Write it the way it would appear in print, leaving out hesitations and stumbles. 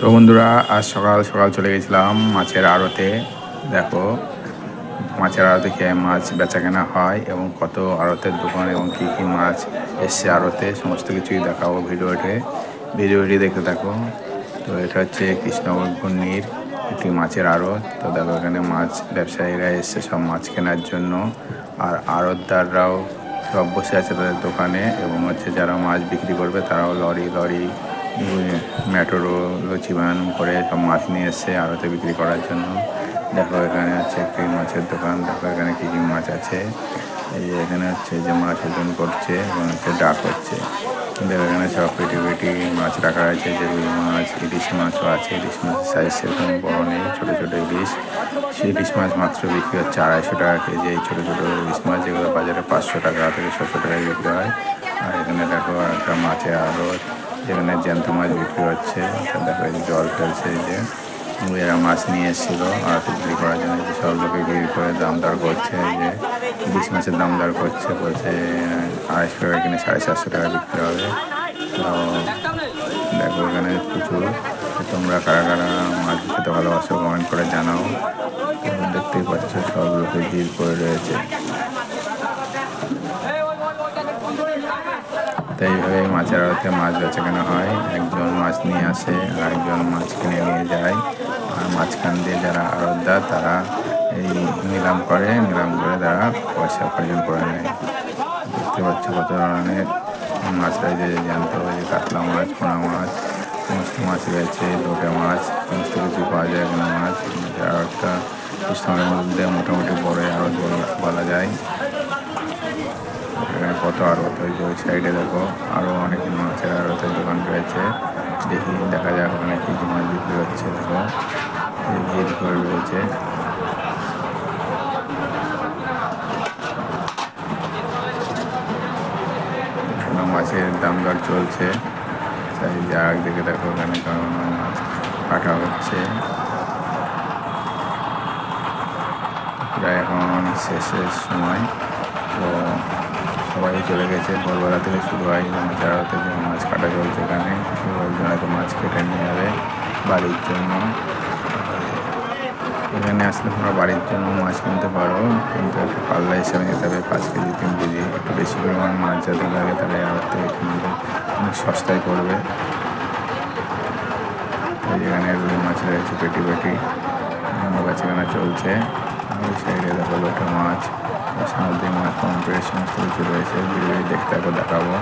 তো বন্ধুরা, আজ সকাল সকাল চলে গেছিলাম মাছের আড়তে। দেখো, মাছের আড়তে খেয়ে মাছ বেচা কেনা হয় এবং কত আড়তের দোকান এবং কী কী মাছ এসছে আড়তে, সমস্ত কিছুই দেখাবো ভিডিওটি দেখতে থাকো। তো এটা হচ্ছে কৃষ্ণনগর ঘূর্ণির একটি মাছের আড়ত। তো দেখো, এখানে মাছ ব্যবসায়ীরা এসছে সব মাছ কেনার জন্য, আর আড়তদাররাও সব বসে আছে তাদের দোকানে, এবং হচ্ছে যারা মাছ বিক্রি করবে তারাও লরি লরি ম্যাটোরো লচিবান করে সব মাছ নিয়ে এসছে আড়তে বিক্রি করার জন্য। দেখো, এখানে হচ্ছে একটি মাছের দোকান। দেখো এখানে কী কী মাছ আছে। এই যে এখানে হচ্ছে যে মাছ ওজন করছে এবং হচ্ছে ডাক হচ্ছে। দেখো এখানে সব পেটি পেটি মাছ রাখা আছে, যে রুই মাছ, ইলিশ মাছও আছে। ইলিশ মাছের সাইজ সেরকম বড় নেই, ছোটো ছোটো ইলিশ। সেই ইলিশ মাছ মাত্র বিক্রি হচ্ছে 250 টাকা কেজি। এই ছোটো ছোটো ইলিশ মাছ যেগুলো বাজারে 500 টাকা থেকে 600 টাকায় বিক্রি হয়। আর এখানে দেখো একটা মাছের আড়ত, যেখানে জ্যান্ত মাছ বিক্রি হচ্ছে। দেখো এই জল ফেলছে, এই যে এরা মাছ নিয়ে এসেছিলো আড়তে বিক্রি করার জন্য। যে সব লোকে ভিড় করে দাম দর করছে, যে ইলিশ মাছের দাম দর করছে, বলছে 250 টাকা কিনে 750 টাকা বিক্রি হবে। তো দেখো এখানে প্রচুর। তোমরা কারা কারা মাছ খেতে ভালোবাসো কমেন্ট করে জানাও। দেখতেই পাচ্ছ সব লোকে ভিড় করে রয়েছে। তাই এইভাবে মাছের আড়তে মাছ বেচা কেনা হয়। একজন মাছ নিয়ে আসে আর একজন মাছ কিনে নিয়ে যায়, আর মাঝখান দিয়ে যারা আড়তদার তারা এই নিলাম করে তারা পয়সা উপার্জন করে নেয়। দেখতে পাচ্ছ কত ধরনের মাছ রয়েছে, জ্যান্ত হয়েছে কাতলা মাছ, পোনা মাছ, সমস্ত মাছ রয়েছে, লোটে মাছ, সমস্ত কিছু পাওয়া যায় এখানে মাছ। আড়তটা কৃষ্ণনগরের মধ্যে মোটামুটি বড় আড়ত বলা যায়। এখানে কত আড়ত হয়েছে, ওই সাইডে দেখো আরও অনেক মাছের আড়তের দোকান রয়েছে। দেখা যাক ওখানে কী কী মাছ বিক্রি হচ্ছে। দেখো ভিড় করে রয়েছে। মাছের দাম দর চলছে, তাই যাক দেখে দেখো ওখানে কারণ মাছ কাটা হচ্ছে। প্রায় এখন শেষের সময়, তো সবাই চলে গেছে। ভোরবেলা থেকে শুরু হয় মাছের আড়তে, যে মাছ কাটা চলছে এখানে। একজনে তো মাছ কেটে নিয়ে যাবে বাড়ির জন্য। এখানে আসলে তোমরা বাড়ির জন্য মাছ কিনতে পারো, কিন্তু একটু পাল্লা হিসাবে নিতে হবে, 5 কেজি 3 কেজি একটু বেশি পরিমাণ মাছ যাতে লাগে, তাহলে আড়ত থেকে কিনলে অনেক সস্তায় পড়বে। এখানে রুই মাছ রয়েছে পেটি পেটি, বেচাকেনা চলছে। ওই সাইডে দেখো লোটে মাছ, সামুদ্রিক মাছ, পমফ্রেট সমস্ত কিছু রয়েছে। ভিডিও দেখতে দেখাবো।